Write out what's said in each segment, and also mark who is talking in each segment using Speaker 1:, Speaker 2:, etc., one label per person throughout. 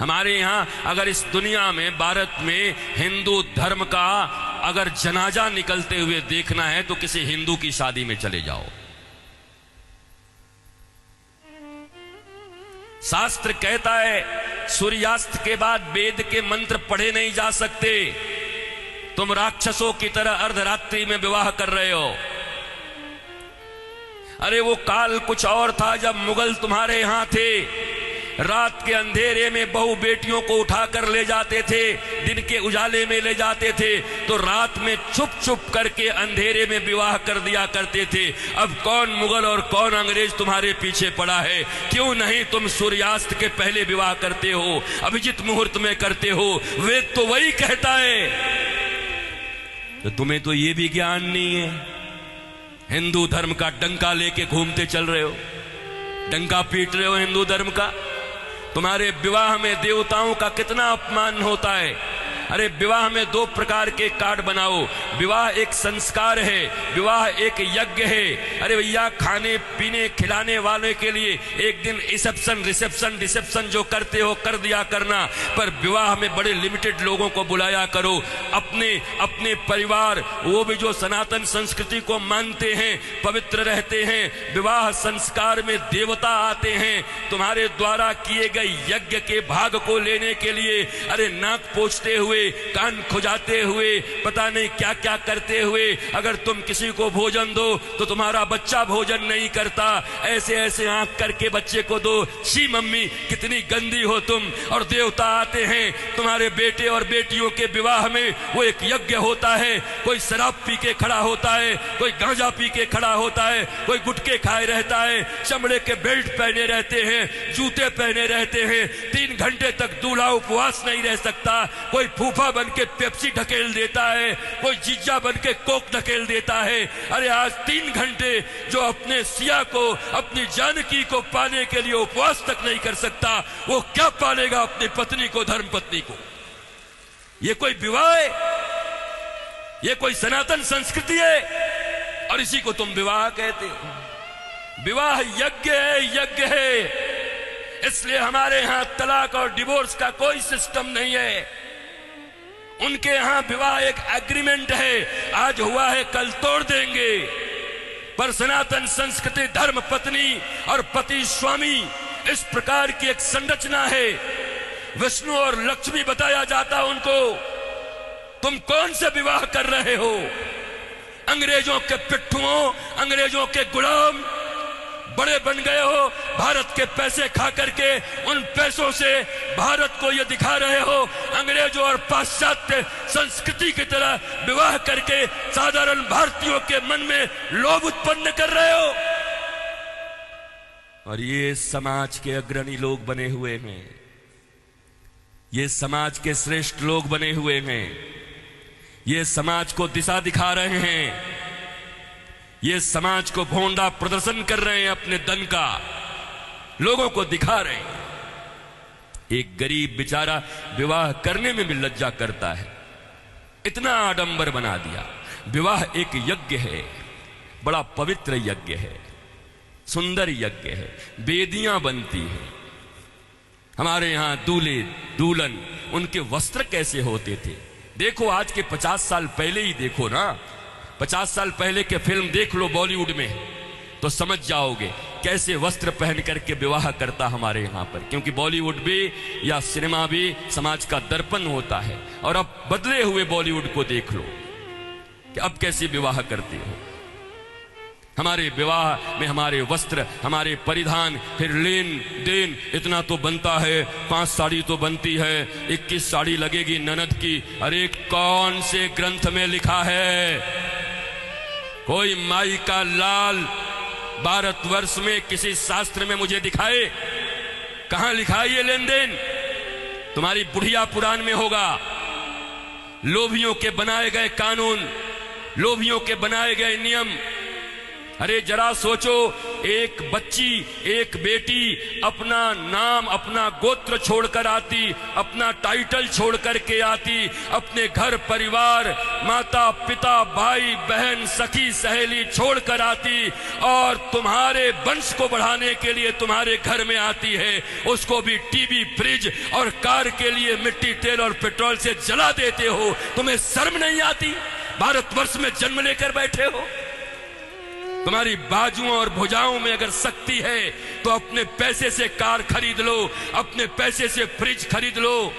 Speaker 1: हमारे यहां अगर इस दुनिया में, भारत में हिंदू धर्म का अगर जनाजा निकलते हुए देखना है तो किसी हिंदू की शादी में चले जाओ। शास्त्र कहता है सूर्यास्त के बाद वेद के मंत्र पढ़े नहीं जा सकते। तुम राक्षसों की तरह अर्धरात्रि में विवाह कर रहे हो। अरे वो काल कुछ और था जब मुगल तुम्हारे यहां थे। रात के अंधेरे में बहू बेटियों को उठाकर ले जाते थे, दिन के उजाले में ले जाते थे, तो रात में छुप छुप करके अंधेरे में विवाह कर दिया करते थे। अब कौन मुगल और कौन अंग्रेज तुम्हारे पीछे पड़ा है? क्यों नहीं तुम सूर्यास्त के पहले विवाह करते हो, अभिजित मुहूर्त में करते हो? वेद तो वही कहता है। तो तुम्हें तो ये भी ज्ञान नहीं है। हिंदू धर्म का डंका लेके घूमते चल रहे हो, डंका पीट रहे हो हिंदू धर्म का। तुम्हारे विवाह में देवताओं का कितना अपमान होता है। अरे विवाह में 2 प्रकार के कार्ड बनाओ। विवाह एक संस्कार है, विवाह एक यज्ञ है। अरे भैया, खाने पीने खिलाने वाले के लिए एक दिन रिसेप्शन जो करते हो कर दिया करना, पर विवाह में बड़े लिमिटेड लोगों को बुलाया करो। अपने परिवार, वो भी जो सनातन संस्कृति को मानते हैं, पवित्र रहते हैं। विवाह संस्कार में देवता आते हैं तुम्हारे द्वारा किए गए यज्ञ के भाग को लेने के लिए। अरे नाक पोंछते हुए, कान खुजाते हुए, पता नहीं क्या क्या करते हुए अगर तुम किसी को भोजन दो तो तुम्हारा बच्चा भोजन नहीं करता। ऐसे ऐसे आंख करके बच्चे को दो। शी मम्मी, कितनी गंदी हो तुम। और देवता आते हैं तुम्हारे बेटे और बेटियों के विवाह में। वो एक यज्ञ होता है। कोई शराब पी के खड़ा होता है, कोई गांजा पी के खड़ा होता है, कोई गुटके खाए रहता है, चमड़े के बेल्ट पहने रहते हैं, जूते पहने रहते हैं। 3 घंटे तक दूल्हा उपवास नहीं रह सकता। कोई फूफा बन के पेप्सी ढकेल देता है, कोई जीजा बन के कोक ढकेल देता है। अरे आज 3 घंटे जो अपने सिया को, अपनी जानकी को पाने के लिए उपवास तक नहीं कर सकता, वो क्या पालेगा अपनी पत्नी को, धर्म पत्नी को? ये कोई विवाह है? ये कोई सनातन संस्कृति है? और इसी को तुम विवाह कहते हो। विवाह यज्ञ है, यज्ञ है। इसलिए हमारे यहां तलाक और डिवोर्स का कोई सिस्टम नहीं है। उनके यहां विवाह एक एग्रीमेंट है, आज हुआ है कल तोड़ देंगे। पर सनातन संस्कृति धर्म पत्नी और पति स्वामी, इस प्रकार की एक संरचना है। विष्णु और लक्ष्मी बताया जाता उनको। तुम कौन से विवाह कर रहे हो? अंग्रेजों के पिट्ठुओं, अंग्रेजों के गुलाम बड़े बन गए हो। भारत के पैसे खा करके उन पैसों से भारत को ये दिखा रहे हो अंग्रेजों और पाश्चात्य संस्कृति की तरह विवाह करके साधारण भारतीयों के मन में लोभ उत्पन्न कर रहे हो। और ये समाज के अग्रणी लोग बने हुए हैं, ये समाज के श्रेष्ठ लोग बने हुए हैं, ये समाज को दिशा दिखा रहे हैं, ये समाज को भोंडा प्रदर्शन कर रहे हैं, अपने धन का लोगों को दिखा रहे हैं। एक गरीब बेचारा विवाह करने में भी लज्जा करता है, इतना आडंबर बना दिया। विवाह एक यज्ञ है, बड़ा पवित्र यज्ञ है, सुंदर यज्ञ है, वेदियां बनती हैं। हमारे यहां दूल्हे दुल्हन, उनके वस्त्र कैसे होते थे? देखो आज के 50 साल पहले ही देखो ना, 50 साल पहले के फिल्म देख लो बॉलीवुड में, तो समझ जाओगे कैसे वस्त्र पहन करके विवाह करता हमारे यहां पर। क्योंकि बॉलीवुड भी या सिनेमा भी समाज का दर्पण होता है। और अब बदले हुए बॉलीवुड को देख लो कि अब कैसे विवाह करते हो। हमारे विवाह में हमारे वस्त्र, हमारे परिधान, फिर लेन देन इतना तो बनता है। 5 साड़ी तो बनती है, 21 साड़ी लगेगी ननद की। अरे कौन से ग्रंथ में लिखा है? कोई माई का लाल भारतवर्ष में किसी शास्त्र में मुझे दिखाए? कहां लिखा है ये लेन देन? तुम्हारी बुढ़िया पुराण में होगा। लोभियों के बनाए गए कानून, लोभियों के बनाए गए नियम, अरे जरा सोचो, एक बच्ची, एक बेटी अपना नाम, अपना गोत्र छोड़कर आती, अपना टाइटल छोड़कर के आती, अपने घर परिवार, माता पिता भाई बहन सखी सहेली छोड़कर आती और तुम्हारे वंश को बढ़ाने के लिए तुम्हारे घर में आती है। उसको भी टीवी, फ्रिज और कार के लिए मिट्टी, तेल और पेट्रोल से जला देते हो। तुम्हें शर्म नहीं आती? भारतवर्ष में जन्म लेकर बैठे हो। तुम्हारी बाजुओं और भुजाओं में अगर शक्ति है तो अपने पैसे से कार खरीद लो, अपने पैसे से फ्रिज खरीद लो,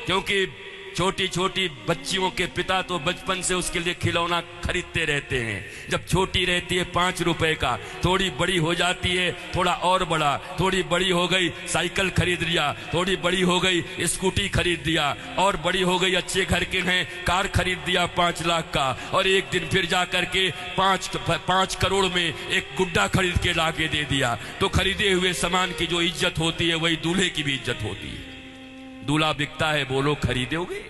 Speaker 1: क्योंकि छोटी छोटी बच्चियों के पिता तो बचपन से उसके लिए खिलौना खरीदते रहते हैं। जब छोटी रहती है 5 रुपए का, थोड़ी बड़ी हो जाती है थोड़ा और बड़ा, थोड़ी बड़ी हो गई साइकिल खरीद लिया, थोड़ी बड़ी हो गई स्कूटी खरीद दिया, और बड़ी हो गई अच्छे घर के हैं कार खरीद दिया 5 लाख का, और एक दिन फिर जा करके 5 करोड़ में एक गुड्डा खरीद के ला के दे दिया। तो खरीदे हुए सामान की जो इज्जत होती है वही दूल्हे की भी इज्जत होती है। दूल्हा बिकता है, बोलो खरीदोगे?